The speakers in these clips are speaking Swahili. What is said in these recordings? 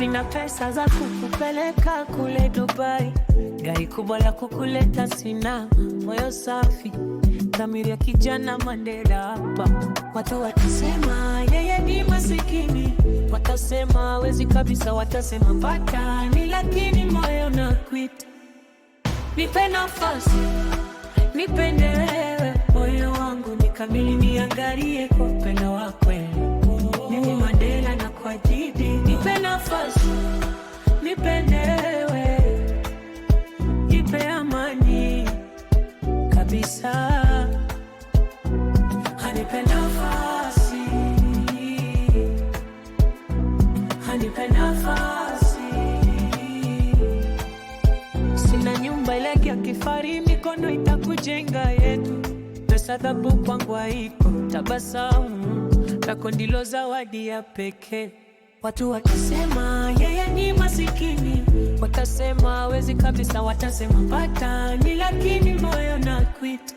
Sina pesa za kukupeleka kule Dubai, gari kubwa la kukuleta sina, moyo safi dhamiri ya kijana Mandela hapa. Watu watasema yeye ni masikini, watasema hawezi kabisa, watasema patani, lakini moyo nakuita. Nipe nafasi, nipende wewe, moyo wangu ni kamili, niangalie kwa upendo wa kweli. Mimi Mandela na kwa jidi, nipe nafasi, nipende wewe, nipe amani kabisa. Hanipe nafasi, hanipe nafasi. Sina nyumba ile ya kifahari, mikono itakujenga yetu. Pesa dhabu kwangu haiko, tabasamu lako ndilo zawadi ya pekee. Watu watasema yeye ni masikini, watasema hawezi kabisa, watasema patani, lakini moyo nakuita.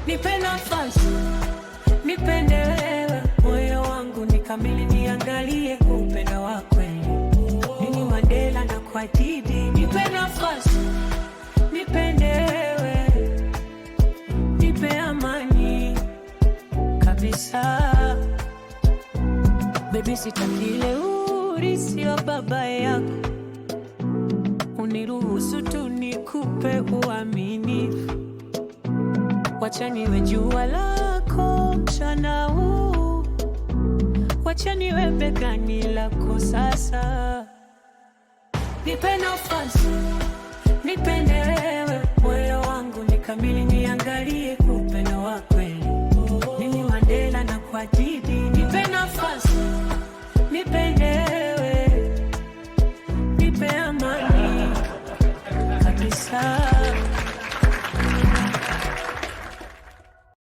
Nipe nafasi, nipende wewe, moyo wangu ni kamili, niangalie kwa upendo wa kweli. Mimi Mandela na kwa jidi, nipe nafasi, nipende wewe, nipe amani kabisa. Baby, sitakile urisi wa baba yako, uniruhusu tu nikupe uaminifu. Wacha niwe jua lako mchana huu, wacha niwe begani lako sasa. Nipe nafasi, nipende wewe, moyo wangu ni kamili, niangalie kwa upendo wa kweli. Mimi Mandela na kwa jidi, nipe nafasi, nipende wewe, nipe amani kabisa.